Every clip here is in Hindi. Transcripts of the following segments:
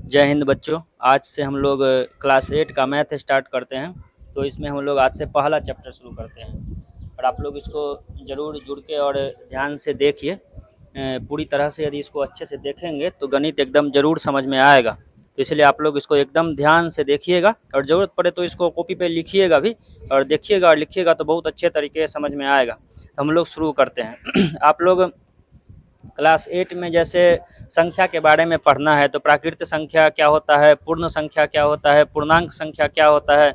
जय हिंद बच्चों। आज से हम लोग क्लास 8 का मैथ स्टार्ट करते हैं। तो इसमें हम लोग आज से पहला चैप्टर शुरू करते हैं और आप लोग इसको ज़रूर जुड़ के और ध्यान से देखिए। पूरी तरह से यदि इसको अच्छे से देखेंगे तो गणित एकदम ज़रूर समझ में आएगा। तो इसलिए आप लोग इसको एकदम ध्यान से देखिएगा और ज़रूरत पड़े तो इसको कॉपी पे लिखिएगा भी, और देखिएगा और लिखिएगा तो बहुत अच्छे तरीके से समझ में आएगा। तो हम लोग शुरू करते हैं। आप लोग क्लास 8 में जैसे संख्या के बारे में पढ़ना है तो प्राकृत संख्या क्या होता है, पूर्ण संख्या क्या होता है, पूर्णांक संख्या क्या होता है,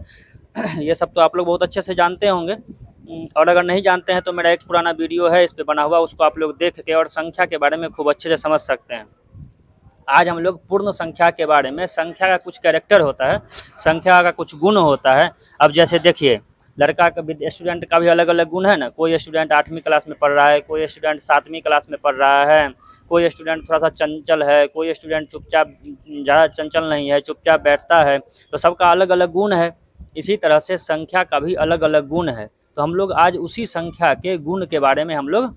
ये सब तो आप लोग बहुत अच्छे से जानते होंगे। और अगर नहीं जानते हैं तो मेरा एक पुराना वीडियो है इस पे बना हुआ, उसको आप लोग देख के और संख्या के बारे में खूब अच्छे से समझ सकते हैं। आज हम लोग पूर्ण संख्या के बारे में, संख्या का कुछ कैरेक्टर होता है, संख्या का कुछ गुण होता है। अब जैसे देखिए, लड़का का भी, स्टूडेंट का भी अलग अलग गुण है ना। कोई स्टूडेंट 8वीं क्लास में पढ़ रहा है, कोई स्टूडेंट 7वीं क्लास में पढ़ रहा है, कोई स्टूडेंट थोड़ा सा चंचल है, कोई स्टूडेंट चुपचाप, ज़्यादा चंचल नहीं है, चुपचाप बैठता है। तो सबका अलग अलग गुण है। इसी तरह से संख्या का भी अलग अलग गुण है। तो हम लोग आज उसी संख्या के गुण के बारे में हम लोग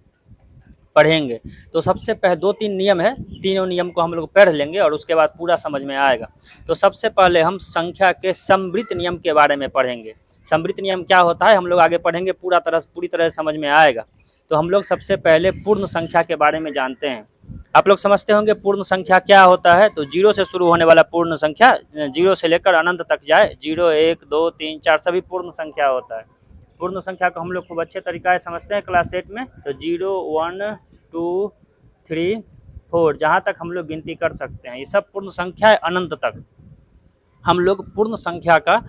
पढ़ेंगे। तो सबसे पहले 2-3 नियम है, तीनों नियम को हम लोग पढ़ लेंगे और उसके बाद पूरा समझ में आएगा। तो सबसे पहले हम संख्या के समवृत्त नियम के बारे में पढ़ेंगे। समवृत्त नियम क्या होता है हम लोग आगे पढ़ेंगे, पूरी तरह से समझ में आएगा। तो हम लोग सबसे पहले पूर्ण संख्या के बारे में जानते हैं। आप लोग समझते होंगे पूर्ण संख्या क्या होता है। तो 0 से शुरू होने वाला पूर्ण संख्या, 0 से लेकर अनंत तक जाए, 0, 1, 2, 3, 4 सभी पूर्ण संख्या होता है। पूर्ण संख्या को हम लोग खूब अच्छे तरीक़ा से समझते हैं क्लास 8 में। तो 0, 1, 2, 3, 4 जहाँ तक हम लोग गिनती कर सकते हैं, ये सब पूर्ण संख्या है। अनंत तक हम लोग पूर्ण संख्या का,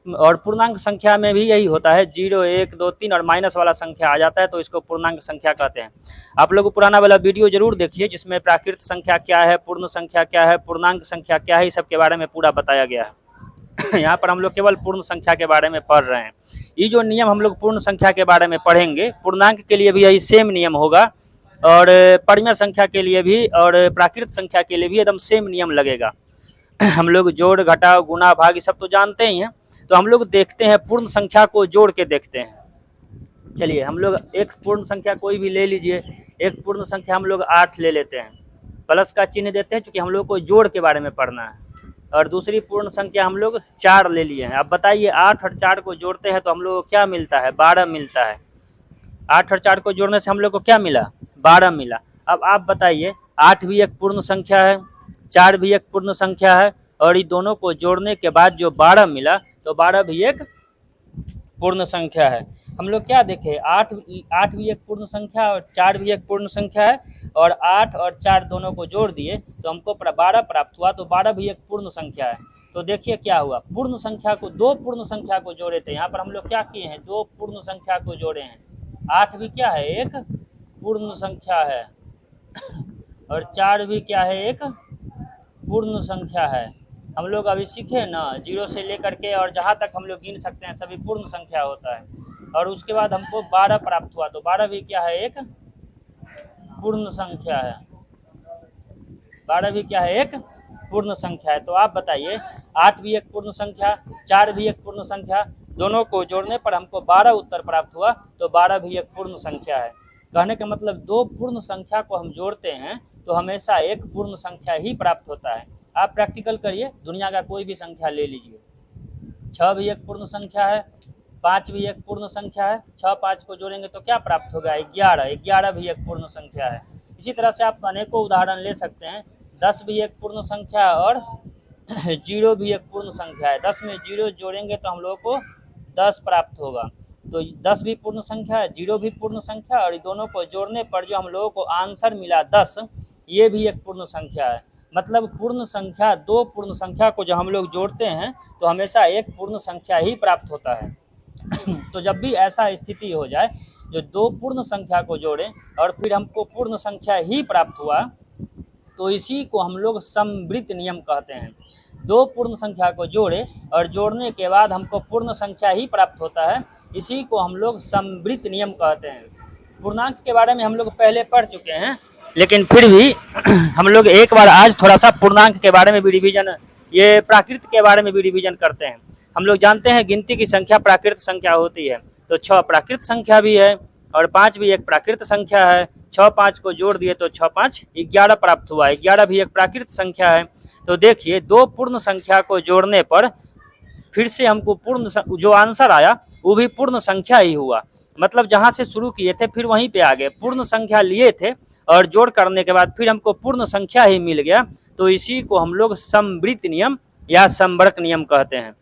और पूर्णांक संख्या में भी यही होता है, 0, 1, 2, 3 और माइनस वाला संख्या आ जाता है तो इसको पूर्णांक संख्या कहते हैं। आप लोग पुराना वाला वीडियो जरूर देखिए जिसमें प्राकृत संख्या क्या है, पूर्ण संख्या क्या है, पूर्णांक संख्या क्या है, इस सब के बारे में पूरा बताया गया है। यहाँ पर हम लोग केवल पूर्ण संख्या के बारे में पढ़ रहे हैं। ये जो नियम हम लोग पूर्ण संख्या के बारे में पढ़ेंगे, पूर्णांक के लिए भी यही सेम नियम होगा, और परिमेय संख्या के लिए भी और प्राकृत संख्या के लिए भी एकदम सेम नियम लगेगा। हम लोग जोड़, घटाव, गुणा, भाग ये सब तो जानते ही हैं। तो हम लोग देखते हैं पूर्ण संख्या को जोड़ के देखते हैं। चलिए हम लोग एक पूर्ण संख्या कोई भी ले लीजिए। एक पूर्ण संख्या हम लोग 8 ले लेते हैं, प्लस का चिन्ह देते हैं क्योंकि हम लोग को जोड़ के बारे में पढ़ना है। और दूसरी पूर्ण संख्या हम लोग 4 ले लिए हैं। अब बताइए 8 और 4 को जोड़ते हैं तो हम लोग को क्या मिलता है, 12 मिलता है। 8 और 4 को जोड़ने से हम लोग को क्या मिला, 12 मिला। अब आप बताइए 8 भी एक पूर्ण संख्या है, 4 भी एक पूर्ण संख्या है, और ये दोनों को जोड़ने के बाद जो 12 मिला तो 12 भी एक पूर्ण संख्या है। हम लोग क्या देखे, 8 भी एक पूर्ण संख्या और 4 भी एक पूर्ण संख्या है, और 8 और 4 दोनों को जोड़ दिए तो हमको 12 प्राप्त हुआ। तो 12 भी एक पूर्ण संख्या है। तो देखिए क्या हुआ, पूर्ण संख्या को, 2 पूर्ण संख्या को जोड़े थे। यहाँ पर हम लोग क्या किए हैं, 2 पूर्ण संख्या को जोड़े हैं। 8 भी क्या है, एक पूर्ण संख्या है, और 4 भी क्या है, एक पूर्ण संख्या है। हम लोग अभी सीखे ना, 0 से लेकर के और जहाँ तक हम लोग गिन सकते हैं सभी पूर्ण संख्या होता है। और उसके बाद हमको 12 प्राप्त हुआ, तो 12 भी क्या है, एक पूर्ण संख्या है। 12 भी क्या है, एक पूर्ण संख्या है। तो आप बताइए 8 भी एक पूर्ण संख्या, 4 भी एक पूर्ण संख्या, दोनों को जोड़ने पर हमको 12 उत्तर प्राप्त हुआ। तो 12 भी एक पूर्ण संख्या है। कहने का मतलब 2 पूर्ण संख्या को हम जोड़ते हैं तो हमेशा एक पूर्ण संख्या ही प्राप्त होता है। आप प्रैक्टिकल करिए, दुनिया का कोई भी संख्या ले लीजिए। 6 भी एक पूर्ण संख्या है, 5 भी एक पूर्ण संख्या है। 6, 5 को जोड़ेंगे तो क्या प्राप्त होगा, 11। 11 भी एक पूर्ण संख्या है। इसी तरह से आप अनेकों उदाहरण ले सकते हैं। 10 भी एक पूर्ण संख्या और 0 भी एक पूर्ण संख्या है। 10 में 0 जोड़ेंगे तो हम लोग को 10 प्राप्त होगा। तो 10 भी पूर्ण संख्या है, 0 भी पूर्ण संख्या, और दोनों को जोड़ने पर जो हम लोगों को आंसर मिला 10, ये भी एक पूर्ण संख्या है। मतलब पूर्ण संख्या, 2 पूर्ण संख्या को जब हम लोग जोड़ते हैं तो हमेशा एक पूर्ण संख्या ही प्राप्त होता है। तो जब भी ऐसा स्थिति हो जाए जो 2 पूर्ण संख्या को जोड़ें और फिर हमको पूर्ण संख्या ही प्राप्त हुआ, तो इसी को हम लोग समवृत्त नियम कहते हैं। 2 पूर्ण संख्या को जोड़े और जोड़ने के बाद हमको पूर्ण संख्या ही प्राप्त होता है, इसी को हम लोग समवृत्त नियम कहते हैं। पूर्णांक के बारे में हम लोग पहले पढ़ चुके हैं, लेकिन फिर भी हम लोग एक बार आज थोड़ा सा पूर्णांक के बारे में भी रिवीजन, ये प्राकृत के बारे में भी रिवीजन करते हैं। हम लोग जानते हैं गिनती की संख्या प्राकृत संख्या होती है। तो 6 प्राकृत संख्या भी है, और 5 भी एक प्राकृत संख्या है। 6 5 को जोड़ दिए तो 6 5 11 प्राप्त हुआ। 11 भी एक प्राकृत संख्या है। तो देखिए दो पूर्ण संख्या को जोड़ने पर फिर से हमको पूर्ण जो आंसर आया वो भी पूर्ण संख्या ही हुआ। मतलब जहाँ से शुरू किए थे फिर वहीं पे आ गए। पूर्ण संख्या लिए थे और जोड़ करने के बाद फिर हमको पूर्ण संख्या ही मिल गया। तो इसी को हम लोग समवृत्त नियम या समवर्क नियम कहते हैं।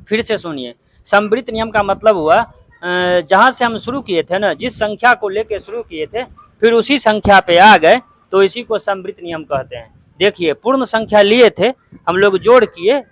फिर से सुनिए, समवृत्त नियम का मतलब हुआ जहाँ से हम शुरू किए थे ना, जिस संख्या को लेके शुरू किए थे फिर उसी संख्या पे आ गए, तो इसी को समवृत्त नियम कहते हैं। देखिए पूर्ण संख्या लिए थे, हम लोग जोड़ किए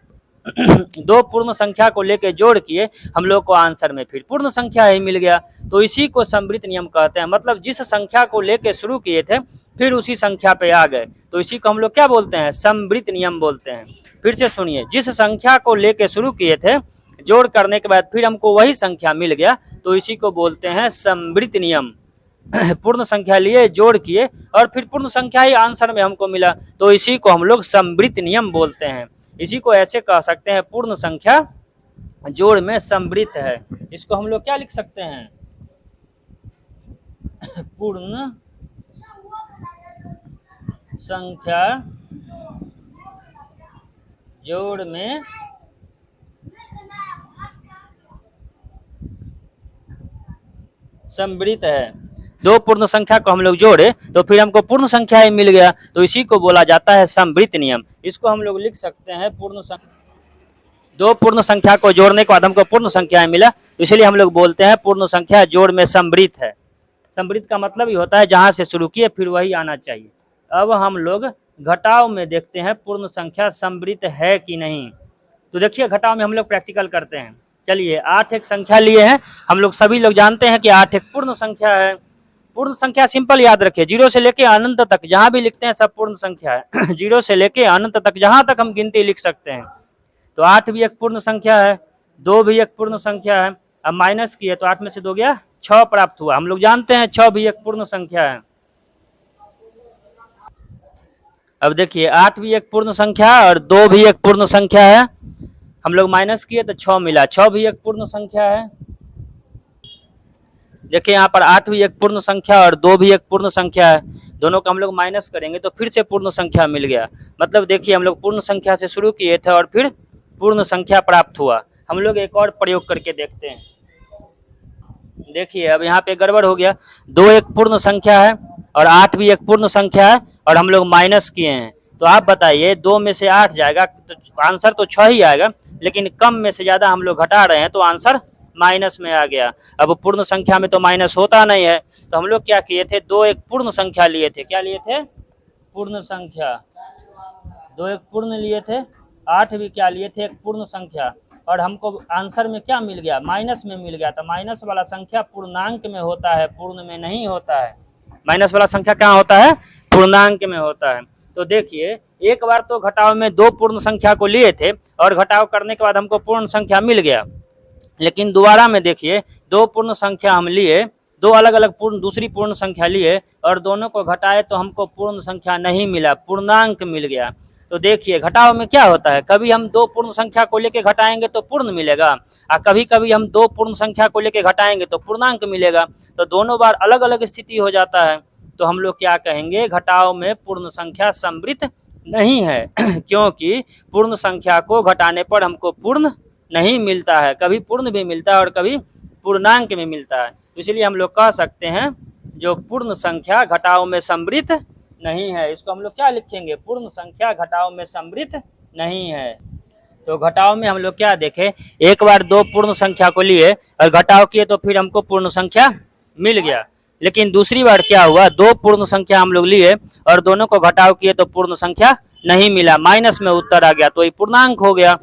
दो पूर्ण संख्या को लेके जोड़ किए, हम लोग को आंसर में फिर पूर्ण संख्या ही मिल गया, तो इसी को समवृत्त नियम कहते हैं। मतलब जिस संख्या को लेके शुरू किए थे फिर उसी संख्या पे आ गए, तो इसी को हम लोग क्या बोलते हैं, समवृत्त नियम बोलते हैं। फिर से सुनिए, जिस संख्या को लेके शुरू किए थे जोड़ करने के बाद फिर हमको वही संख्या मिल गया, तो इसी को बोलते हैं समवृत्त नियम। पूर्ण संख्या लिए जोड़ किए और फिर पूर्ण संख्या ही आंसर में हमको मिला, तो इसी को हम लोग समवृत्त नियम बोलते हैं। इसी को ऐसे कह सकते हैं, पूर्ण संख्या जोड़ में समवृत्त है। इसको हम लोग क्या लिख सकते हैं, पूर्ण संख्या जोड़ में समवृत्त है। दो पूर्ण संख्या को हम लोग जोड़े तो फिर हमको पूर्ण संख्या ही मिल गया, तो इसी को बोला जाता है समवृत्त नियम। इसको हम लोग लिख सकते हैं पूर्ण संख्या, दो पूर्ण संख्या को जोड़ने के बाद हमको पूर्ण संख्या मिला, तो इसलिए हम लोग बोलते हैं पूर्ण संख्या जोड़ में समवृत्त है। समवृत्त का मतलब ही होता है जहाँ से शुरू किए फिर वही आना चाहिए। अब हम लोग घटाव में देखते हैं पूर्ण संख्या समवृत्त है कि नहीं। तो देखिए घटाव में हम लोग प्रैक्टिकल करते हैं। चलिए 8 एक संख्या लिए हैं, हम लोग सभी लोग जानते हैं कि 8 एक पूर्ण संख्या है। पूर्ण संख्या सिंपल याद रखिए, 0 से लेके अनंत तक जहाँ भी लिखते हैं सब पूर्ण संख्या है। 0 से लेके अनंत तक जहाँ तक हम गिनती लिख सकते हैं। तो 8 भी एक पूर्ण संख्या है, 2 भी एक पूर्ण संख्या है। अब माइनस किए तो 8 में से 2 गया, 6 प्राप्त हुआ। हम लोग जानते हैं 6 भी एक पूर्ण संख्या है। अब देखिए 8 भी एक पूर्ण संख्या और 2 भी एक पूर्ण संख्या है। हम लोग माइनस किए तो 6 मिला, 6 भी एक पूर्ण संख्या है। देखिए यहाँ पर 8 भी एक पूर्ण संख्या और 2 भी एक पूर्ण संख्या है। दोनों का हम लोग माइनस करेंगे तो फिर से पूर्ण संख्या मिल गया। मतलब देखिए हम लोग पूर्ण संख्या से शुरू किए थे और फिर पूर्ण संख्या प्राप्त हुआ। हम लोग एक और प्रयोग करके देखते हैं। देखिए अब यहाँ पे गड़बड़ हो गया, 2 एक पूर्ण संख्या है और 8 भी एक पूर्ण संख्या है और हम लोग माइनस किए हैं। तो आप बताइए 2 में से 8 जाएगा तो आंसर तो 6 ही आएगा, लेकिन कम में से ज्यादा हम लोग घटा रहे हैं तो आंसर माइनस में आ गया। अब पूर्ण संख्या में तो माइनस होता नहीं है, तो हम लोग क्या किए थे, 2 एक पूर्ण संख्या लिए थे। क्या लिए थे, पूर्ण संख्या। 2 एक पूर्ण लिए थे, 8 भी क्या लिए थे, एक पूर्ण संख्या। और हमको आंसर में क्या मिल गया, माइनस में मिल गया। तो माइनस वाला संख्या पूर्णांक में होता है, पूर्ण में नहीं होता है। माइनस वाला संख्या कहाँ होता है, पूर्णांक में होता है। तो देखिए एक बार तो घटाव में 2 पूर्ण संख्या को लिए थे और घटाव करने के बाद हमको पूर्ण संख्या मिल गया, लेकिन दोबारा में देखिए 2 पूर्ण संख्या हम लिए, 2 अलग अलग दूसरी पूर्ण संख्या लिए और दोनों को घटाए तो हमको पूर्ण संख्या नहीं मिला, पूर्णांक मिल गया। तो देखिए घटाव में क्या होता है, कभी हम 2 पूर्ण संख्या को लेके घटाएंगे तो पूर्ण मिलेगा और कभी कभी हम 2 पूर्ण संख्या को लेके घटाएंगे तो पूर्णांक मिलेगा। तो दोनों बार अलग अलग स्थिति हो जाता है। तो हम लोग क्या कहेंगे, घटाव में पूर्ण संख्या समवृत्त नहीं है क्योंकि पूर्ण संख्या को घटाने पर हमको पूर्ण नहीं मिलता है, कभी पूर्ण भी मिलता है और कभी पूर्णांक में मिलता है। इसलिए हम लोग कह सकते हैं जो पूर्ण संख्या घटाव में समवृत्त नहीं है। इसको हम लोग क्या लिखेंगे, पूर्ण संख्या घटाव में समवृत्त नहीं है। तो घटाव में हम लोग क्या देखे, एक बार 2 पूर्ण संख्या को लिए और घटाव किए तो फिर हमको पूर्ण संख्या मिल गया, लेकिन दूसरी बार क्या हुआ, 2 पूर्ण संख्या हम लोग लिए और दोनों को घटाव किए तो पूर्ण संख्या नहीं मिला, माइनस में उत्तर आ गया, तो ये पूर्णांक हो गया।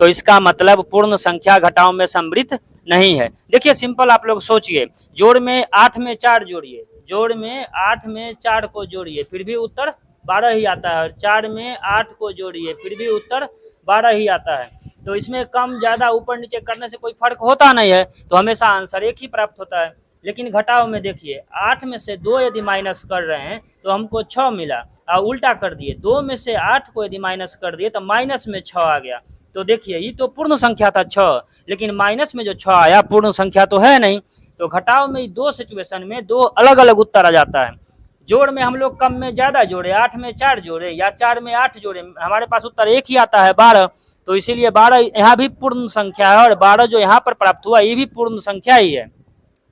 तो इसका मतलब पूर्ण संख्या घटाव में समवृत्त नहीं है। देखिए सिंपल आप लोग सोचिए, जोड़ में 8 में 4 जोड़िए, जोड़ में 8 में 4 को जोड़िए फिर भी उत्तर 12 ही आता है, और 4 में 8 को जोड़िए फिर भी उत्तर 12 ही आता है। तो इसमें कम ज्यादा ऊपर नीचे करने से कोई फर्क होता नहीं है, तो हमेशा आंसर एक ही प्राप्त होता है। लेकिन घटाव में देखिए 8 में से 2 यदि माइनस कर रहे हैं तो हमको 6 मिला, और उल्टा कर दिए 2 में से 8 को यदि माइनस कर दिए तो माइनस में 6 आ गया। तो देखिए ये तो पूर्ण संख्या था 6, लेकिन माइनस में जो 6 आया पूर्ण संख्या तो है नहीं। तो घटाव में दो सिचुएशन में दो अलग अलग उत्तर आ जाता है। जोड़ में हम लोग कम में ज्यादा जोड़े, 8 में 4 जोड़े या 4 में 8 जोड़े, हमारे पास उत्तर एक ही आता है 12। तो इसीलिए 12 यहाँ भी पूर्ण संख्या है और 12 जो यहाँ पर प्राप्त हुआ ये भी पूर्ण संख्या ही है।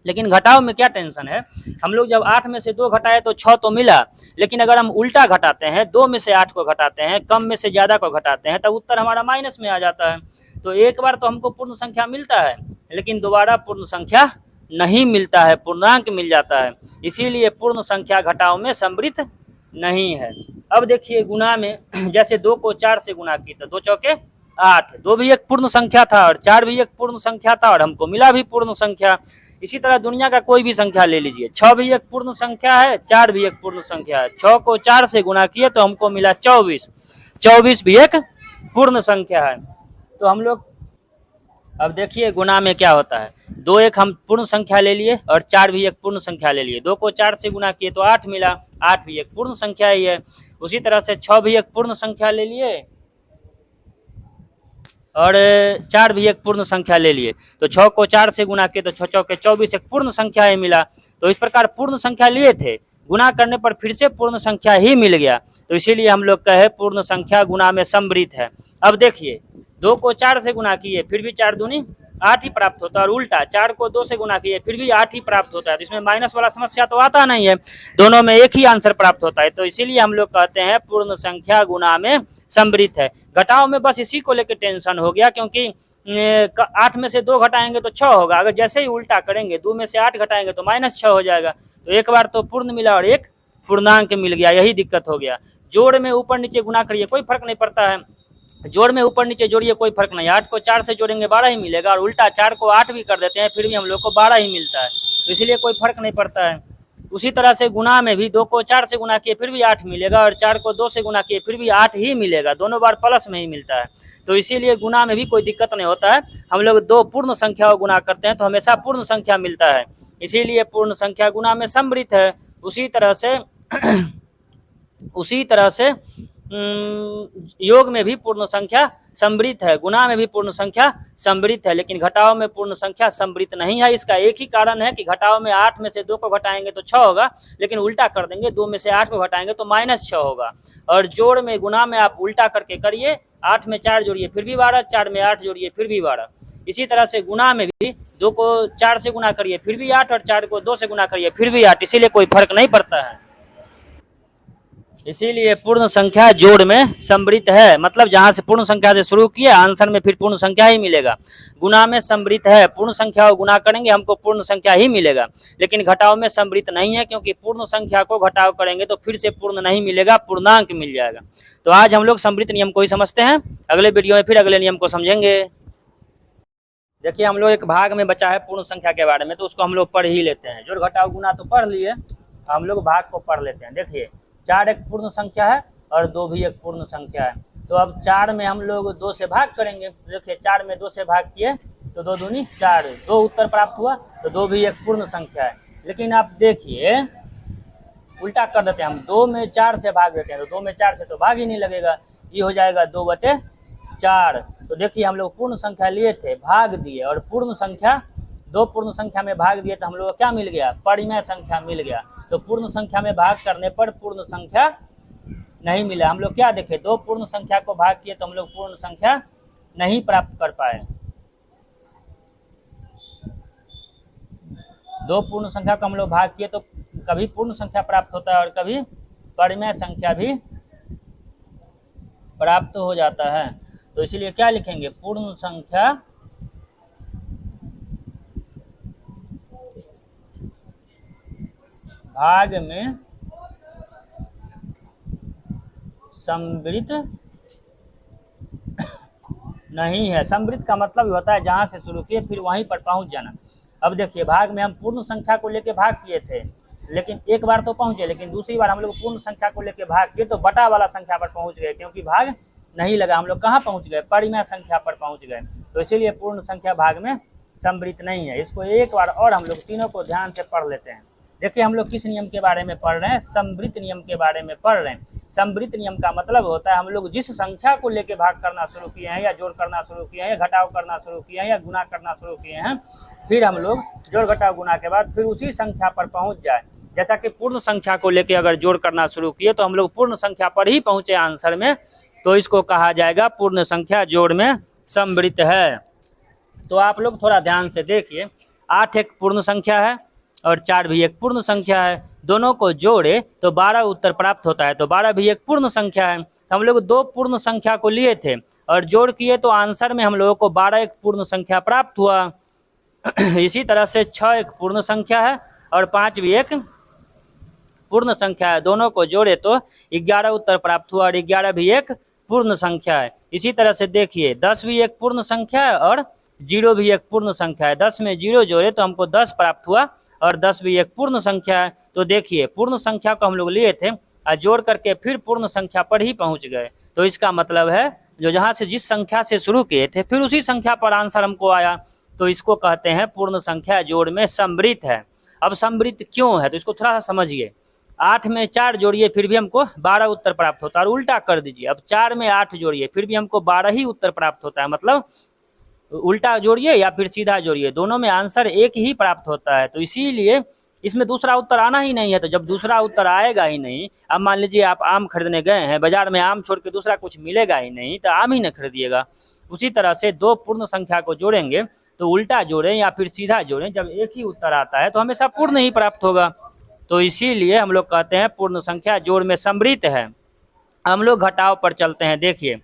लेकिन घटाव में क्या टेंशन है, हम लोग जब 8 में से 2 घटाए तो 6 तो मिला, लेकिन अगर हम उल्टा घटाते हैं, 2 में से 8 को घटाते हैं, कम में से ज्यादा को घटाते हैं, तब उत्तर हमारा माइनस में आ जाता है। तो एक बार तो हमको पूर्ण संख्या मिलता है, लेकिन दोबारा पूर्ण संख्या नहीं मिलता है, पूर्णांक मिल जाता है। इसीलिए पूर्ण संख्या घटाव में सम्मिलित नहीं है। अब देखिए गुणा में, जैसे 2 को 4 से गुणा की तो 2 चौके 8, 2 भी एक पूर्ण संख्या था और 4 भी एक पूर्ण संख्या था और हमको मिला भी पूर्ण संख्या। इसी तरह दुनिया का कोई भी संख्या ले लीजिए, 6 भी एक पूर्ण संख्या है, 4 भी एक पूर्ण संख्या है। 6 को 4 से गुणा किए तो हमको मिला 24, 24 भी एक पूर्ण संख्या है। तो हम लोग अब देखिए गुणा में क्या होता है, 2 एक हम पूर्ण संख्या ले लिए और 4 भी एक पूर्ण संख्या ले लिए। 2 को 4 से गुणा किए तो 8 मिला, 8 भी एक पूर्ण संख्या ही है। उसी तरह से 6 भी एक पूर्ण संख्या ले लिए और 4 भी एक पूर्ण संख्या ले लिए। तो 6 को 4 से गुणा किए तो 6 चौके 24 एक पूर्ण संख्या ही मिला। तो इस प्रकार पूर्ण संख्या लिए थे, गुणा करने पर फिर से पूर्ण संख्या ही मिल गया। तो इसीलिए हम लोग कहे पूर्ण संख्या गुणा में सम्मिलित है। अब देखिए 2 को 4 से गुणा किए फिर भी 4 दूनी 8 ही प्राप्त होता है, और उल्टा 4 को 2 से गुणा किए फिर भी 8 ही प्राप्त होता है। तो इसमें माइनस वाला समस्या तो आता नहीं है, दोनों में एक ही आंसर प्राप्त होता है। तो इसीलिए हम लोग कहते हैं पूर्ण संख्या गुणा में सम्मिलित है। घटाव में बस इसी को लेकर टेंशन हो गया, क्योंकि 8 में से 2 घटाएंगे तो 6 होगा, अगर जैसे ही उल्टा करेंगे 2 में से 8 घटाएंगे तो -6 हो जाएगा। तो एक बार तो पूर्ण मिला और एक पूर्णांक मिल गया, यही दिक्कत हो गया। जोड़ में ऊपर नीचे गुणा करिए कोई फर्क नहीं पड़ता है, जोड़ में ऊपर नीचे जोड़िए कोई फर्क नहीं। 8 को 4 से जोड़ेंगे 12 ही मिलेगा, और उल्टा 4 को 8 भी कर देते हैं फिर भी हम लोग को 12 ही मिलता है। तो इसलिए कोई फर्क नहीं पड़ता है। उसी तरह से गुणा में भी 2 को 4 से गुणा किए फिर भी 8 मिलेगा, और 4 को 2 से गुणा किए फिर भी 8 ही मिलेगा, दोनों बार प्लस में ही मिलता है। तो इसीलिए गुणा में भी कोई दिक्कत नहीं होता है। हम लोग 2 पूर्ण संख्या को गुणा करते हैं तो हमेशा पूर्ण संख्या मिलता है, इसीलिए पूर्ण संख्या गुणा में सम्मिलित है। उसी तरह से योग में भी पूर्ण संख्या सम्मिलित है, गुणा में भी पूर्ण संख्या सम्मिलित है, लेकिन घटाव में पूर्ण संख्या सम्मिलित नहीं है। इसका एक ही कारण है कि घटाव में 8 में से 2 को घटाएंगे तो 6 होगा, लेकिन उल्टा कर देंगे 2 में से 8 को घटाएंगे तो -6 होगा। और जोड़ में गुणा में आप उल्टा करके करिए, 8 में 4 जोड़िए फिर भी 12, 4 में 8 जोड़िए फिर भी 12। इसी तरह से गुणा में भी 2 को 4 से गुणा करिए फिर भी 8, और 4 को 2 से गुणा करिए फिर भी 8, इसीलिए कोई फर्क नहीं पड़ता है। इसीलिए पूर्ण संख्या जोड़ में सम्मिलित है, मतलब जहां से पूर्ण संख्या से शुरू किए आंसर में फिर पूर्ण संख्या ही मिलेगा। गुणा में सम्मिलित है, पूर्ण संख्या को गुणा करेंगे हमको पूर्ण संख्या ही मिलेगा, लेकिन घटाव में सम्मिलित नहीं है, क्योंकि पूर्ण संख्या को घटाव करेंगे तो फिर से पूर्ण नहीं मिलेगा, पूर्णांक मिल जाएगा। तो आज हम लोग सम्मिलित नियम को ही समझते हैं, अगले वीडियो में फिर अगले नियम को समझेंगे। देखिए हम लोग एक भाग में बचा है पूर्ण संख्या के बारे में, तो उसको हम लोग पढ़ ही लेते हैं। जोड़ घटाव गुणा तो पढ़ लिए, हम लोग भाग को पढ़ लेते हैं। देखिए 4 एक पूर्ण संख्या है और 2 भी एक पूर्ण संख्या है। तो अब 4 में हम लोग 2 से भाग करेंगे। देखिए 4 में 2 से भाग किए तो 2 दूनी 4, 2 उत्तर प्राप्त हुआ, तो 2 भी एक पूर्ण संख्या है। लेकिन आप देखिए उल्टा कर देते हैं, हम 2 में 4 से भाग देते हैं तो 2 में 4 से तो भाग ही नहीं लगेगा, ये हो जाएगा 2/4। तो देखिए हम लोग पूर्ण संख्या लिए थे, भाग दिए, और पूर्ण संख्या 2 पूर्ण संख्या में भाग दिए तो हम लोग को क्या मिल गया, परिमेय संख्या मिल गया। तो पूर्ण संख्या में भाग करने पर पूर्ण संख्या नहीं मिला। हम लोग क्या देखे, 2 पूर्ण संख्या को भाग किए तो हम लोग पूर्ण संख्या नहीं प्राप्त कर पाए। 2 पूर्ण संख्या को हम लोग भाग किए तो कभी पूर्ण संख्या प्राप्त होता है और कभी परिमेय संख्या भी प्राप्त हो जाता है। तो इसीलिए क्या लिखेंगे, पूर्ण संख्या भाग में सम्मिलित नहीं है। सम्मिलित का मतलब होता है जहां से शुरू किए फिर वहीं पर पहुंच जाना। अब देखिए भाग में हम पूर्ण संख्या को लेके भाग किए थे, लेकिन एक बार तो पहुंचे, लेकिन दूसरी बार हम लोग पूर्ण संख्या को लेके भाग किए तो बटा वाला संख्या पर पहुंच गए, क्योंकि भाग नहीं लगा। हम लोग कहाँ पहुंच गए, परिमेय संख्या पर पहुंच गए। तो इसीलिए पूर्ण संख्या भाग में सम्मिलित नहीं है। इसको एक बार और हम लोग तीनों को ध्यान से पढ़ लेते हैं। देखिए हम लोग किस नियम के बारे में पढ़ रहे हैं, समवृत्त नियम के बारे में पढ़ रहे हैं। समवृत्त नियम का मतलब होता है हम लोग जिस संख्या को लेके भाग करना शुरू किए हैं, या जोड़ करना शुरू किए हैं, या घटाव करना शुरू किए हैं, या गुना करना शुरू किए हैं, फिर हम लोग जोड़ घटाव गुना के बाद फिर उसी संख्या पर पहुंच जाए। जैसा कि पूर्ण संख्या को लेके अगर जोड़ करना शुरू किए तो हम लोग पूर्ण संख्या पर ही पहुंचे आंसर में, तो इसको कहा जाएगा पूर्ण संख्या जोड़ में समवृत्त है। तो आप लोग थोड़ा ध्यान से देखिए, 8 एक पूर्ण संख्या है और 4 भी एक पूर्ण संख्या है, दोनों को जोड़े तो 12 उत्तर प्राप्त होता है। तो 12 भी एक पूर्ण संख्या है। हम लोग 2 पूर्ण संख्या को लिए थे और जोड़ किए तो आंसर में हम लोगों को 12 एक पूर्ण संख्या प्राप्त हुआ। इसी तरह से 6 एक पूर्ण संख्या है और 5 भी एक पूर्ण संख्या है, दोनों को जोड़े तो 11 उत्तर प्राप्त हुआ और 11 भी एक पूर्ण संख्या है। इसी तरह से देखिए 10 भी एक पूर्ण संख्या है और 0 भी एक पूर्ण संख्या है। 10 में 0 जोड़े तो हमको 10 प्राप्त हुआ और 10 भी एक पूर्ण संख्या है। तो देखिए पूर्ण संख्या को हम लोग लिए थे और जोड़ करके फिर पूर्ण संख्या पर ही पहुंच गए। तो इसका मतलब है जो जहाँ से जिस संख्या से शुरू किए थे फिर उसी संख्या पर आंसर हमको आया, तो इसको कहते हैं पूर्ण संख्या जोड़ में समवृत्त है। अब समवृत्त क्यों है तो इसको थोड़ा सा समझिए। 8 में 4 जोड़िए फिर भी हमको 12 उत्तर प्राप्त होता है, और उल्टा कर दीजिए, अब 4 में 8 जोड़िए फिर भी हमको 12 ही उत्तर प्राप्त होता है। मतलब उल्टा जोड़िए या फिर सीधा जोड़िए, दोनों में आंसर एक ही प्राप्त होता है। तो इसीलिए इसमें दूसरा उत्तर आना ही नहीं है। तो जब दूसरा उत्तर आएगा ही नहीं, अब मान लीजिए आप आम खरीदने गए हैं, बाजार में आम छोड़ के दूसरा कुछ मिलेगा ही नहीं, तो आम ही न खरीदिएगा। उसी तरह से 2 पूर्ण संख्या को जोड़ेंगे तो उल्टा जोड़ें या फिर सीधा जोड़ें, जब एक ही उत्तर आता है तो हमेशा पूर्ण ही प्राप्त होगा। तो इसीलिए हम लोग कहते हैं पूर्ण संख्या जोड़ में समवृत्त है। हम लोग घटाव पर चलते हैं। देखिए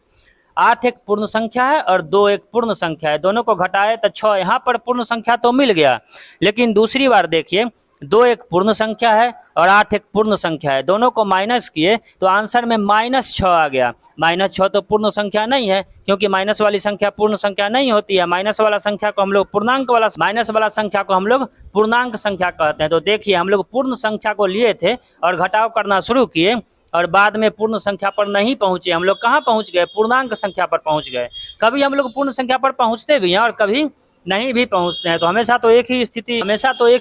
8 एक पूर्ण संख्या है और 2 एक पूर्ण संख्या है, दोनों को घटाए तो 6। यहाँ पर पूर्ण संख्या तो मिल गया, लेकिन दूसरी बार देखिए 2 एक पूर्ण संख्या है और 8 एक पूर्ण संख्या है, दोनों को माइनस किए तो आंसर में -6 आ गया। -6 तो पूर्ण संख्या नहीं है, क्योंकि माइनस वाली संख्या पूर्ण संख्या नहीं होती है। माइनस वाला संख्या को हम लोग पूर्णांक वाला, माइनस वाला संख्या को हम लोग पूर्णांक संख्या कहते हैं। तो देखिए हम लोग पूर्ण संख्या को लिए थे और घटाव करना शुरू किए और बाद में पूर्ण संख्या पर नहीं पहुंचे। हम लोग कहाँ पहुंच गए? पूर्णांक संख्या पर पहुंच गए। कभी हम लोग पूर्ण संख्या पर पहुंचते भी हैं और कभी नहीं भी पहुंचते हैं। तो हमेशा तो एक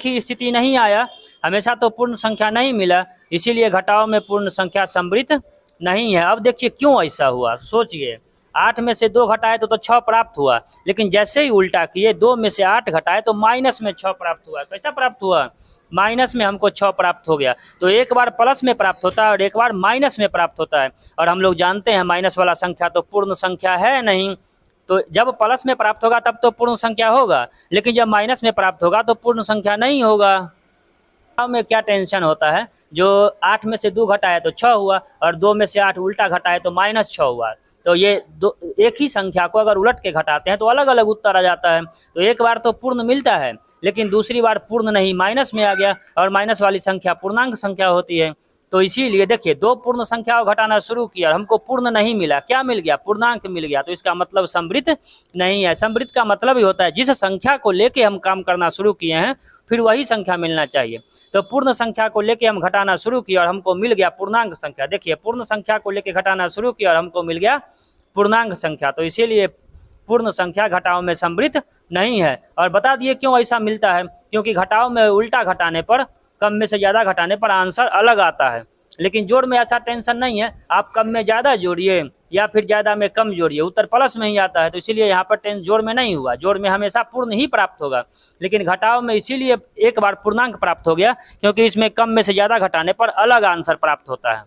ही स्थिति नहीं आया, हमेशा तो पूर्ण संख्या नहीं मिला, इसीलिए घटाव में पूर्ण संख्या समवृत्त नहीं है। अब देखिए क्यों ऐसा हुआ, सोचिए। 8 में से 2 घटाए तो 6 प्राप्त हुआ, लेकिन जैसे ही उल्टा किए 2 में से 8 घटाए तो माइनस में 6 प्राप्त हुआ। कैसा प्राप्त हुआ? माइनस में हमको 6 प्राप्त हो गया। तो एक बार प्लस में प्राप्त होता है और एक बार माइनस में प्राप्त होता है, और हम लोग जानते हैं माइनस वाला संख्या तो पूर्ण संख्या है नहीं। तो जब प्लस में प्राप्त होगा तब तो पूर्ण संख्या होगा, लेकिन जब माइनस में प्राप्त होगा तो पूर्ण संख्या नहीं होगा। में क्या टेंशन होता है, जो 8 में से 2 घटाए तो 6 हुआ और 2 में से 8 उल्टा घटाए तो -6 हुआ। तो ये एक ही संख्या को अगर उलट के घटाते हैं तो अलग अलग उत्तर आ जाता है। तो एक बार तो पूर्ण मिलता है, लेकिन दूसरी बार पूर्ण नहीं, माइनस में आ गया, और माइनस वाली संख्या पूर्णांक संख्या होती है। तो इसीलिए देखिए 2 पूर्ण संख्याओं घटाना शुरू किया, हमको पूर्ण नहीं मिला, क्या मिल गया? पूर्णांक मिल गया। तो इसका मतलब समवृत्त नहीं है। समवृत्त का मतलब ही होता है जिस संख्या को लेके हम काम करना शुरू किए हैं फिर वही संख्या मिलना चाहिए। तो पूर्ण संख्या को लेके हम घटाना शुरू किया और हमको मिल गया पूर्णांक संख्या। देखिए पूर्ण संख्या को लेके घटाना शुरू किया और हमको मिल गया पूर्णांक संख्या। तो इसीलिए पूर्ण संख्या घटाव में समवृत्त नहीं है। और बता दिए क्यों ऐसा मिलता है, क्योंकि घटाव में उल्टा घटाने पर, कम में से ज़्यादा घटाने पर आंसर अलग आता है, लेकिन जोड़ में ऐसा टेंशन नहीं है। आप कम में ज़्यादा जोड़िए या फिर ज़्यादा में कम जोड़िए, उत्तर प्लस में ही आता है। तो इसीलिए यहाँ पर जोड़ में नहीं हुआ, जोड़ में हमेशा पूर्ण ही प्राप्त होगा। लेकिन घटाव में इसीलिए एक बार पूर्णांक प्राप्त हो गया, क्योंकि इसमें कम में से ज़्यादा घटाने पर अलग आंसर प्राप्त होता है।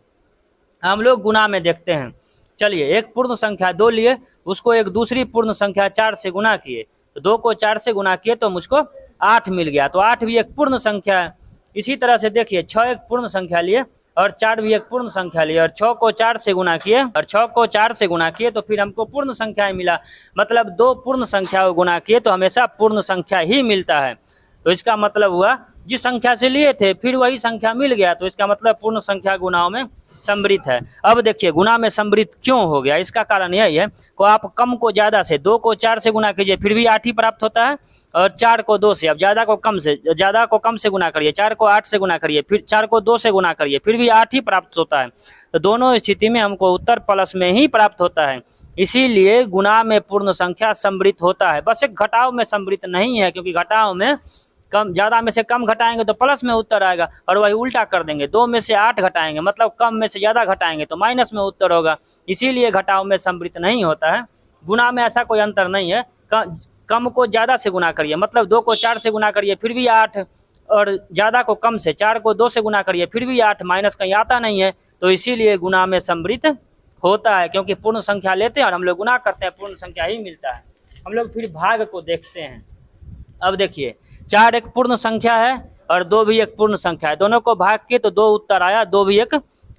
हम लोग गुना में देखते हैं। चलिए, एक पूर्ण संख्या 2 लिए, उसको एक दूसरी पूर्ण संख्या 4 से गुना किए, तो 2 को 4 से गुना किए तो मुझको 8 मिल गया। तो 8 भी एक पूर्ण संख्या है। इसी तरह से देखिए 6 एक पूर्ण संख्या लिए और 4 भी एक पूर्ण संख्या लिए और 6 को 4 से गुना किए तो फिर हमको पूर्ण संख्या ही मिला। मतलब 2 पूर्ण संख्या को गुना किए तो हमेशा पूर्ण संख्या ही मिलता है। तो इसका मतलब हुआ जिस संख्या से लिए थे फिर वही संख्या मिल गया, तो इसका मतलब पूर्ण संख्या गुणाओं में समवृत्त है। अब देखिए गुना में समवृत्त क्यों हो गया, इसका कारण यही है कि आप कम को ज़्यादा से, 2 को 4 से गुना कीजिए फिर भी 8 ही प्राप्त होता है, और 4 को 2 से, अब ज़्यादा को कम से गुना करिए, 4 को 8 से गुना करिए, फिर 4 को 2 से गुना करिए, फिर भी 8 ही प्राप्त होता है। तो दोनों स्थिति में हमको उत्तर प्लस में ही प्राप्त होता है। इसीलिए गुना में पूर्ण संख्या समवृत्त होता है। बस एक घटाव में समवृत्त नहीं है, क्योंकि घटाव में कम ज़्यादा में से कम घटाएंगे तो प्लस में उत्तर आएगा, और वही उल्टा कर देंगे, 2 में से 8 घटाएंगे मतलब कम में से ज़्यादा घटाएंगे तो माइनस में उत्तर होगा। इसीलिए घटाव में समृद्ध नहीं होता है। गुणा में ऐसा कोई अंतर नहीं है, कम को ज़्यादा से गुना करिए मतलब 2 को 4 से गुना करिए फिर भी 8, और ज़्यादा को कम से 4 को 2 से गुना करिए फिर भी 8, माइनस कहीं आता नहीं है। तो इसीलिए गुणा में समृद्ध होता है, क्योंकि पूर्ण संख्या लेते हैं और हम लोग गुना करते हैं, पूर्ण संख्या ही मिलता है। हम लोग फिर भाग को देखते हैं। अब देखिए 4 एक पूर्ण संख्या है और 2 भी एक पूर्ण संख्या है, दोनों को भाग के तो 2 उत्तर आया, 2 भी एक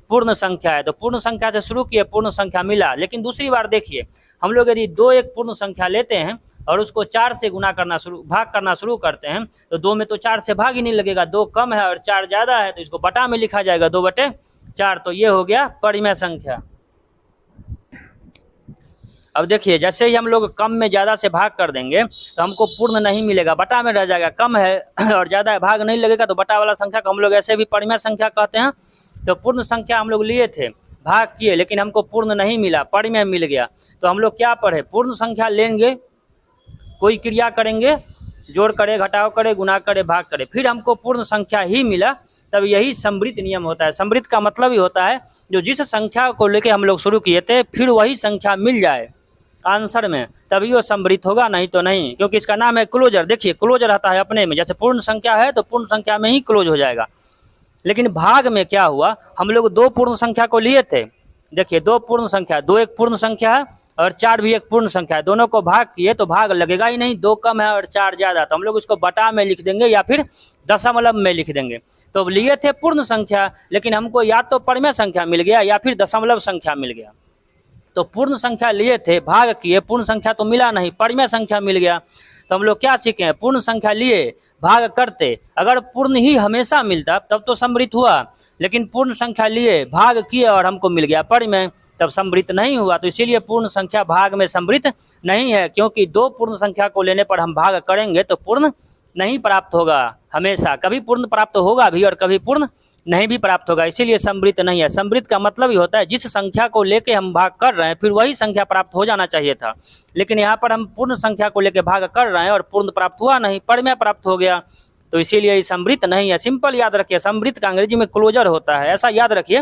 पूर्ण संख्या है। तो पूर्ण संख्या से शुरू किए, पूर्ण संख्या मिला। लेकिन दूसरी बार देखिए, हम लोग यदि 2 एक पूर्ण संख्या लेते हैं और उसको 4 से गुना करना भाग करना शुरू करते हैं तो 2 में तो 4 से भाग ही नहीं लगेगा, 2 कम है और 4 ज़्यादा है, तो इसको बटा में लिखा जाएगा 2/4। तो ये हो गया परिमेय संख्या। अब देखिए जैसे ही हम लोग कम में ज़्यादा से भाग कर देंगे तो हमको पूर्ण नहीं मिलेगा, बटा में रह जाएगा। कम है और ज़्यादा है, भाग नहीं लगेगा, तो बटा वाला संख्या को हम लोग ऐसे भी परिमेय संख्या कहते हैं। तो पूर्ण संख्या हम लोग लिए थे, भाग किए, लेकिन हमको पूर्ण नहीं मिला, परिमेय मिल गया। तो हम लोग क्या पढ़े, पूर्ण संख्या लेंगे, कोई क्रिया करेंगे, जोड़ करे, घटाव करे, गुना करे, भाग करे, फिर हमको पूर्ण संख्या ही मिला, तब यही समृद्ध नियम होता है। समृद्ध का मतलब ही होता है जो जिस संख्या को लेके हम लोग शुरू किए थे फिर वही संख्या मिल जाए आंसर में, तभी वो समृद्ध होगा, नहीं तो नहीं। क्योंकि इसका नाम है क्लोजर। देखिए क्लोजर आता है अपने में, जैसे पूर्ण संख्या है तो पूर्ण संख्या में ही क्लोज हो जाएगा। लेकिन भाग में क्या हुआ, हम लोग 2 पूर्ण संख्या को लिए थे। देखिए 2 पूर्ण संख्या, 2 एक पूर्ण संख्या है और 4 भी एक पूर्ण संख्या है, दोनों को भाग किए तो भाग लगेगा ही नहीं, 2 कम है और 4 ज़्यादा, तो हम लोग उसको बटा में लिख देंगे या फिर दशमलव में लिख देंगे। तो लिए थे पूर्ण संख्या, लेकिन हमको या तो परिमेय संख्या मिल गया या फिर दशमलव संख्या मिल गया। तो पूर्ण संख्या लिए थे, भाग किए, पूर्ण संख्या तो मिला नहीं, परिमेय संख्या मिल गया। तो हम लोग क्या सीखे, पूर्ण संख्या लिए, भाग करते, अगर पूर्ण ही हमेशा मिलता तब तो समृद्ध हुआ, लेकिन पूर्ण संख्या लिए, भाग किए और हमको मिल गया परिमेय, तब समृद्ध नहीं हुआ। तो इसीलिए पूर्ण संख्या भाग में समृद्ध नहीं है, क्योंकि 2 पूर्ण संख्या को लेने पर हम भाग करेंगे तो पूर्ण नहीं प्राप्त होगा हमेशा, कभी पूर्ण प्राप्त होगा भी और कभी पूर्ण नहीं भी प्राप्त होगा, इसीलिए समृद्ध नहीं है। समृद्ध का मतलब ही होता है जिस संख्या को लेके हम भाग कर रहे हैं फिर वही संख्या प्राप्त हो जाना चाहिए था, लेकिन यहाँ पर हम पूर्ण संख्या को लेके भाग कर रहे हैं और पूर्ण प्राप्त हुआ नहीं, परिमेय प्राप्त हो गया, तो इसीलिए ये समृद्ध नहीं है। सिंपल याद रखिए, समृद्ध का अंग्रेजी में क्लोजर होता है, ऐसा याद रखिए।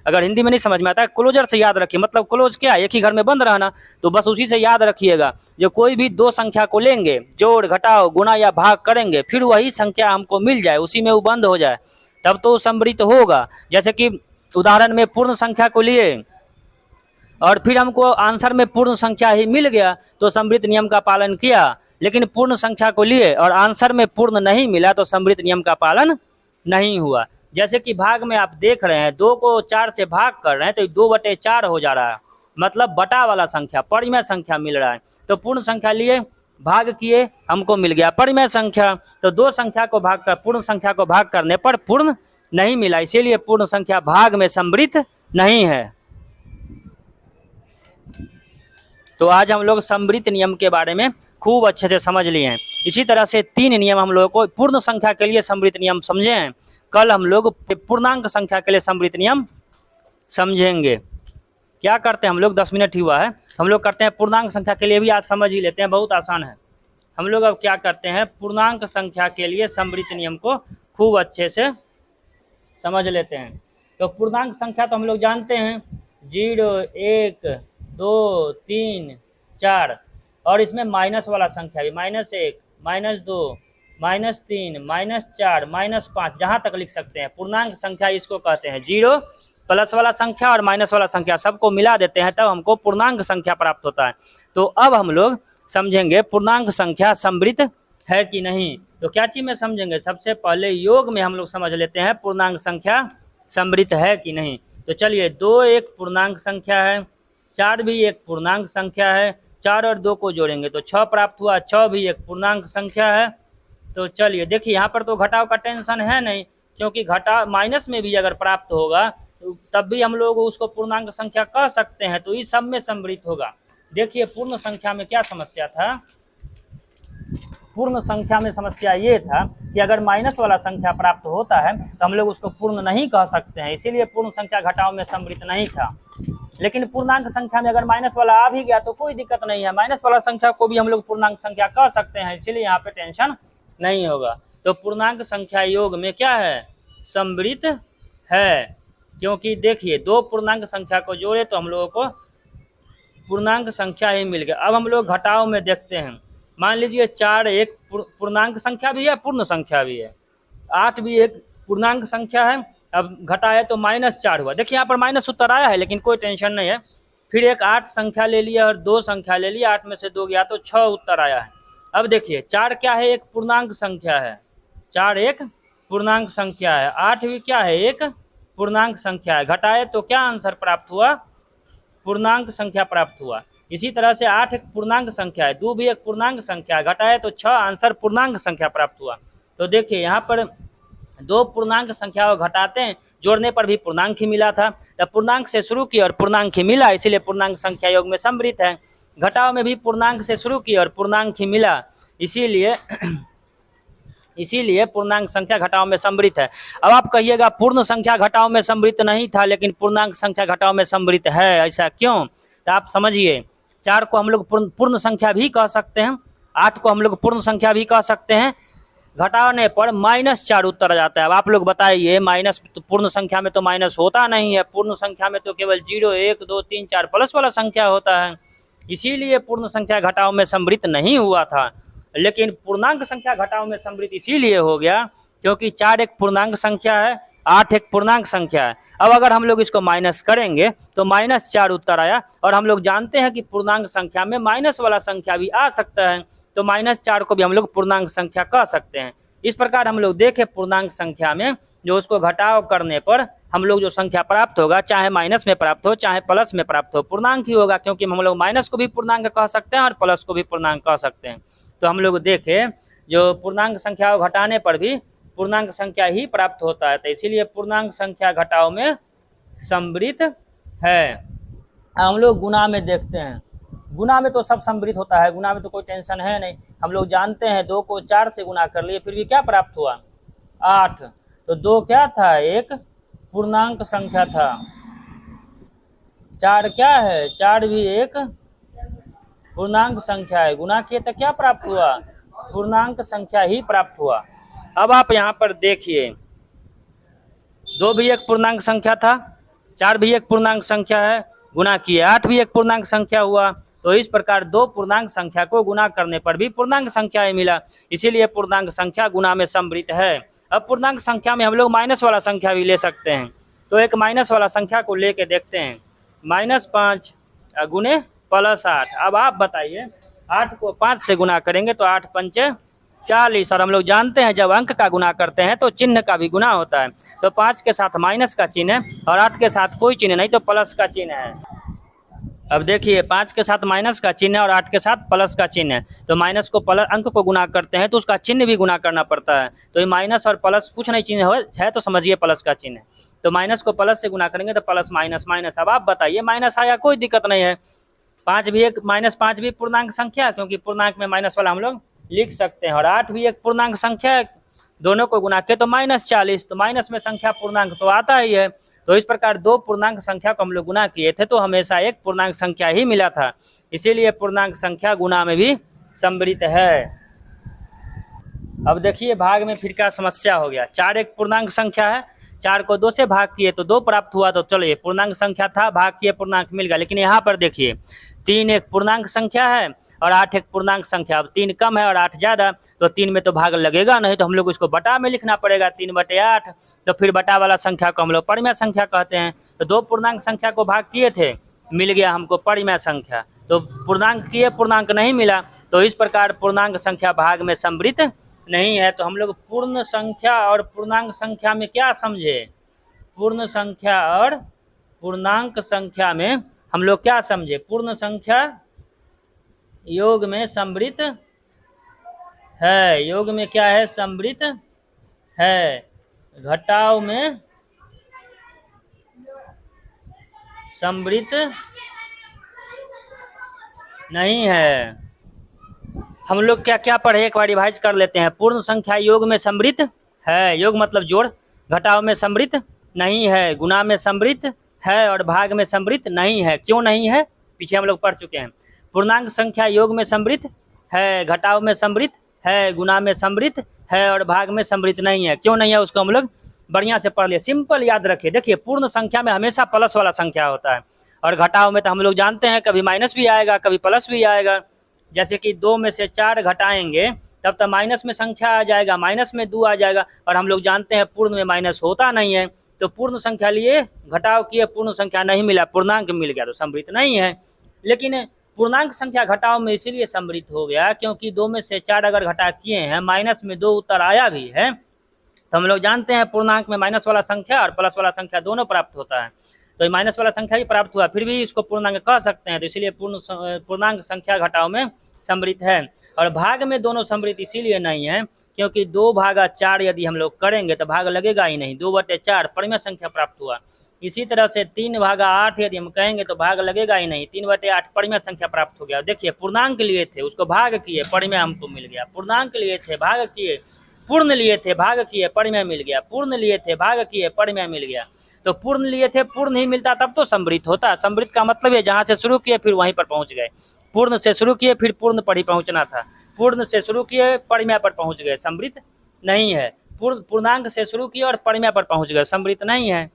अगर हिंदी में नहीं समझ में आता है, क्लोजर से याद रखिए। मतलब क्लोज क्या है, एक ही घर में बंद रहना, तो बस उसी से याद रखिएगा। जो कोई भी 2 संख्या को लेंगे, जोड़ घटाओ गुना या भाग करेंगे, फिर वही संख्या हमको मिल जाए, उसी में वो बंद हो जाए, तब तो समृद्ध होगा। जैसे कि उदाहरण में पूर्ण संख्या को लिए और फिर हमको आंसर में पूर्ण संख्या ही मिल गया तो समृद्ध नियम का पालन किया, लेकिन पूर्ण संख्या को लिए और आंसर में पूर्ण नहीं मिला तो समृद्ध नियम का पालन नहीं हुआ। जैसे कि भाग में आप देख रहे हैं, 2 को 4 से भाग कर रहे हैं तो 2/4 हो जा रहा है, मतलब बटा वाला संख्या, परिमेय संख्या मिल रहा है। तो पूर्ण संख्या लिए, भाग किए, हमको मिल गया परिमेय संख्या। तो 2 संख्या को भाग कर, पूर्ण संख्या को भाग करने पर पूर्ण नहीं मिला, इसीलिए पूर्ण संख्या भाग में समृद्ध नहीं है। तो आज हम लोग समृद्ध नियम के बारे में खूब अच्छे से समझ लिए हैं। इसी तरह से 3 नियम हम लोगों को पूर्ण संख्या के लिए समृद्ध नियम समझे हैं। कल हम लोग पूर्णांक संख्या के लिए समृद्ध नियम समझेंगे। क्या करते हैं हम लोग, 10 मिनट ही हुआ है, हम लोग करते हैं पूर्णांक संख्या के लिए भी आज समझ ही लेते हैं, बहुत आसान है। हम लोग अब क्या करते हैं, पूर्णांक संख्या के लिए समृद्ध नियम को खूब अच्छे से समझ लेते हैं। तो पूर्णांक संख्या तो हम लोग जानते हैं, 0, 1, 2, 3, 4, और इसमें माइनस वाला संख्या भी, -1, -2, -3, -4, -5, जहाँ तक लिख सकते हैं। पूर्णांक संख्या इसको कहते हैं। 0 प्लस वाला संख्या और माइनस वाला संख्या सबको मिला देते हैं तब हमको पूर्णांक संख्या प्राप्त होता है। तो अब हम लोग समझेंगे पूर्णांक संख्या समृद्ध है कि नहीं। तो क्या चीज़ में समझेंगे, सबसे पहले योग में हम लोग समझ लेते हैं पूर्णांक संख्या समृद्ध है कि नहीं। तो चलिए, 2 एक पूर्णांक संख्या है, 4 भी एक पूर्णांक संख्या है, 4 और 2 को जोड़ेंगे तो 6 प्राप्त हुआ, 6 भी एक पूर्णांक संख्या है। तो चलिए देखिए, यहाँ पर तो घटाव का टेंशन है नहीं, क्योंकि घटाव माइनस में भी अगर प्राप्त होगा तो तब भी हम लोग उसको पूर्णांक संख्या कह सकते हैं, तो इस सब में समृद्ध होगा। देखिए पूर्ण संख्या में क्या समस्या था, पूर्ण संख्या में समस्या ये था कि अगर माइनस वाला संख्या प्राप्त होता है तो हम लोग उसको पूर्ण नहीं कह सकते हैं, इसीलिए पूर्ण संख्या घटाव में समृद्ध नहीं था। लेकिन पूर्णांक संख्या में अगर माइनस वाला आ भी गया तो कोई दिक्कत नहीं है, माइनस वाला संख्या को भी हम लोग पूर्णांक संख्या कह सकते हैं, इसीलिए यहाँ पे टेंशन नहीं होगा। तो पूर्णांक संख्या योग में क्या है, सम्मिलित है। क्योंकि देखिए दो पूर्णांक संख्या को जोड़े तो हम लोगों को पूर्णांक संख्या ही मिल गया। अब हम लोग घटाव में देखते हैं। मान लीजिए 4 एक पूर्णांक संख्या भी है, पूर्ण संख्या भी है, 8 भी एक पूर्णांक संख्या है। अब घटा है तो -4 हुआ। देखिए यहाँ पर माइनस उत्तर आया है, लेकिन कोई टेंशन नहीं है। फिर एक 8 संख्या ले लिया और 2 संख्या ले लिया, 8 में से 2 गया तो 6 उत्तर आया है। अब देखिए 4 क्या है, एक पूर्णांक संख्या है, 4 एक पूर्णांक संख्या है, 8 भी क्या है, एक पूर्णांक संख्या है। घटाए तो क्या आंसर प्राप्त हुआ, पूर्णांक संख्या प्राप्त हुआ। इसी तरह से 8 एक पूर्णांक संख्या है, 2 भी एक पूर्णांक संख्या है, घटाए तो 6 आंसर पूर्णांक संख्या प्राप्त हुआ। तो देखिए यहाँ पर दो पूर्णांक संख्या को घटाते हैं, जोड़ने पर भी पूर्णांक ही मिला था, तब पूर्णांक से शुरू किया और पूर्णांक ही मिला, इसीलिए पूर्णांक संख्या योग में सम्मिलित है। घटाव में भी पूर्णांक से शुरू किया और पूर्णांक ही मिला, इसीलिए पूर्णांक संख्या घटाव में सम्मिलित है। अब आप कहिएगा पूर्ण संख्या घटाव में सम्मिलित नहीं था, लेकिन पूर्णांक संख्या घटाव में सम्मिलित है, ऐसा क्यों? तो आप समझिए, 4 को हम लोग पूर्ण संख्या भी कह सकते हैं, 8 को हम लोग पूर्ण संख्या भी कह सकते हैं। घटाने पर -4 उत्तर आ जाता है। अब आप लोग बताइए, माइनस तो पूर्ण संख्या में तो माइनस होता नहीं है, पूर्ण संख्या में तो केवल 0 1 2 3 4 प्लस वाला संख्या होता है, इसीलिए पूर्ण संख्या घटाव में सम्मिलित नहीं हुआ था। लेकिन पूर्णांक संख्या घटाव में सम्मिलित इसीलिए हो गया क्योंकि 4 एक पूर्णांक संख्या है, 8 एक पूर्णांक संख्या है। अब अगर हम लोग इसको माइनस करेंगे तो -4 उत्तर आया, और हम लोग जानते हैं कि पूर्णांक संख्या में माइनस वाला संख्या भी आ सकता है, तो -4 को भी हम लोग पूर्णांक संख्या कह सकते हैं। इस प्रकार हम लोग देखें पूर्णांक संख्या में जो उसको घटाव करने पर हम लोग जो संख्या प्राप्त होगा, चाहे माइनस में प्राप्त हो चाहे प्लस में प्राप्त हो, पूर्णांक ही होगा, क्योंकि हम लोग माइनस को भी पूर्णांक कह सकते हैं और प्लस को भी पूर्णांक कह सकते हैं। तो हम लोग देखें जो पूर्णांक संख्या को घटाने पर भी पूर्णांक संख्या ही प्राप्त होता है, तो इसीलिए पूर्णांक संख्या घटाव में सम्मिलित है। हम लोग गुणा में देखते हैं, गुणा में तो सब सम्मिलित होता है, गुणा में तो कोई टेंशन है नहीं। हम लोग जानते हैं 2 को 4 से गुणा कर लिए, फिर भी क्या प्राप्त हुआ, 8। तो 2 क्या था, एक पूर्णांक संख्या था, 4 क्या है, 4 भी एक पूर्णांक संख्या है, गुणा किए तो क्या प्राप्त हुआ, पूर्णांक संख्या ही प्राप्त हुआ। अब आप यहाँ पर देखिए, 2 भी एक पूर्णांक संख्या था, 4 भी एक पूर्णांक संख्या है, गुणा किए 8 भी एक पूर्णांक संख्या हुआ। तो इस प्रकार 2 पूर्णांक संख्या को गुणा करने पर भी पूर्णांक संख्या ही मिला, इसीलिए पूर्णांक संख्या गुणा में सम्मिलित है। अब पूर्णांक संख्या में हम लोग माइनस वाला संख्या भी ले सकते हैं, तो एक माइनस वाला संख्या को लेके देखते हैं, -5 गुणे +8। अब आप बताइए, 8 को 5 से गुणा करेंगे तो 8 पंचे 40, और हम लोग जानते हैं जब अंक का गुणा करते हैं तो चिन्ह का भी गुणा होता है। तो 5 के साथ माइनस का चिन्ह है और 8 के साथ कोई चिन्ह नहीं, तो प्लस का चिन्ह है। अब देखिए 5 के साथ माइनस का चिन्ह है और 8 के साथ प्लस का चिन्ह है, तो माइनस को प्लस अंक को गुणा करते हैं तो उसका चिन्ह भी गुणा करना पड़ता है। तो ये माइनस और प्लस कुछ नहीं चिन्ह है तो समझिए प्लस का चिन्ह है, तो माइनस को प्लस से गुणा करेंगे तो प्लस माइनस माइनस। अब आप बताइए, माइनस आया कोई दिक्कत नहीं है, 5 भी एक -5 भी पूर्णांक संख्या, क्योंकि पूर्णांक में माइनस वाला हम लोग लिख सकते हैं, और 8 भी एक पूर्णांक संख्या है, दोनों को गुणा के तो -40, तो माइनस में संख्या पूर्णांक तो आता ही है। तो इस प्रकार 2 पूर्णांक संख्या को हम लोग गुणा किए थे तो हमेशा एक पूर्णांक संख्या ही मिला था, इसीलिए पूर्णांक संख्या गुणा में भी सम्मिलित है। अब देखिए भाग में फिर क्या समस्या हो गया, 4 एक पूर्णांक संख्या है, 4 को 2 से भाग किए तो 2 प्राप्त हुआ, तो चलो ये पूर्णांक संख्या था, भाग किए पूर्णांक मिल गया। लेकिन यहाँ पर देखिए 3 एक पूर्णांक संख्या है और 8 एक पूर्णांक संख्या, अब 3 कम है और 8 ज़्यादा, तो 3 में तो भाग लगेगा नहीं, तो हम लोग उसको बटा में लिखना पड़ेगा, 3/8। तो फिर बटा वाला संख्या को हम लोग परिमेय संख्या कहते हैं। तो 2 पूर्णांक संख्या को भाग किए थे, मिल गया हमको परिमेय संख्या, तो पूर्णांक किए पूर्णांक नहीं मिला, तो इस प्रकार पूर्णांक संख्या भाग में सम्मिलित नहीं है। तो हम लोग पूर्ण संख्या और पूर्णांक संख्या में क्या समझे, पूर्ण संख्या और पूर्णांक संख्या में हम लोग क्या समझे, पूर्ण संख्या योग में सम्मिलित है, योग में क्या है, सम्मिलित है, घटाव में सम्मिलित नहीं है। हम लोग क्या क्या पढ़े, एक बार रिवाइज कर लेते हैं। पूर्ण संख्या योग में सम्मिलित है, योग मतलब जोड़, घटाव में सम्मिलित नहीं है, गुणा में सम्मिलित है और भाग में सम्मिलित नहीं है। क्यों नहीं है, पीछे हम लोग पढ़ चुके हैं। पूर्णांक संख्या योग में सम्मिलित है, घटाव में सम्मिलित है गुना में समृद्ध है और भाग में समृद्ध नहीं है। क्यों नहीं है उसको हम लोग बढ़िया से पढ़ लिए, सिंपल याद रखिए। देखिए पूर्ण संख्या में हमेशा प्लस वाला संख्या होता है और घटाव में तो हम लोग जानते हैं कभी माइनस भी आएगा कभी प्लस भी आएगा। जैसे कि 2 में से 4 घटाएंगे तब तो माइनस में संख्या आ जाएगा, माइनस में 2 आ जाएगा, और हम लोग जानते हैं पूर्ण में माइनस होता नहीं है। तो पूर्ण संख्या लिए घटाव किए, पूर्ण संख्या नहीं मिला, पूर्णांक मिल गया तो समृद्ध नहीं है। लेकिन पूर्णांक संख्या घटाव में इसीलिए समृद्ध हो गया क्योंकि 2 में से 4 अगर घटा किए हैं, माइनस में 2 उत्तर आया भी है, तो हम लोग जानते हैं पूर्णांक में माइनस वाला संख्या और प्लस वाला संख्या दोनों प्राप्त होता है। तो माइनस वाला संख्या ही प्राप्त हुआ, फिर भी इसको पूर्णांक कह सकते हैं, तो इसीलिए पूर्णांक संख्या घटाव में समृद्ध है। और भाग में दोनों समृद्ध इसीलिए नहीं है क्योंकि 2/4 यदि हम लोग करेंगे तो भाग लगेगा ही नहीं, 2/4 परिमेय संख्या प्राप्त हुआ। इसी तरह से 3/8 यदि हम कहेंगे तो भाग लगेगा ही नहीं, 3/8 परिमेय संख्या प्राप्त हो गया। देखिए पूर्णांक लिए थे उसको भाग किए, परिमेय हमको मिल गया। पूर्णांक लिए थे भाग किए, पूर्ण लिए थे भाग किए, परिमेय मिल गया। पूर्ण लिए थे भाग किए, परिमेय मिल गया। तो पूर्ण लिए थे, पूर्ण ही मिलता तब तो समृद्ध होता। समृद्ध का मतलब है जहाँ से शुरू किए फिर वहीं पर पहुँच गए। पूर्ण से शुरू किए फिर पूर्ण पर ही पहुँचना था, पूर्ण से शुरू किए परिमेय पर पहुँच गए, समृद्ध नहीं है। पूर्णांक से शुरू किए और परिमेय पर पहुँच गए, समृद्ध नहीं है।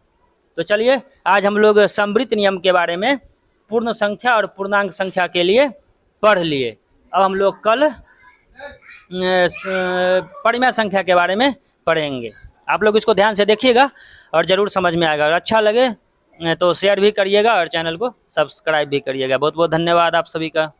तो चलिए आज हम लोग समृद्ध नियम के बारे में पूर्ण संख्या और पूर्णांक संख्या के लिए पढ़ लिए। अब हम लोग कल परिमेय संख्या के बारे में पढ़ेंगे। आप लोग इसको ध्यान से देखिएगा और ज़रूर समझ में आएगा। अगर अच्छा लगे तो शेयर भी करिएगा और चैनल को सब्सक्राइब भी करिएगा। बहुत बहुत धन्यवाद आप सभी का।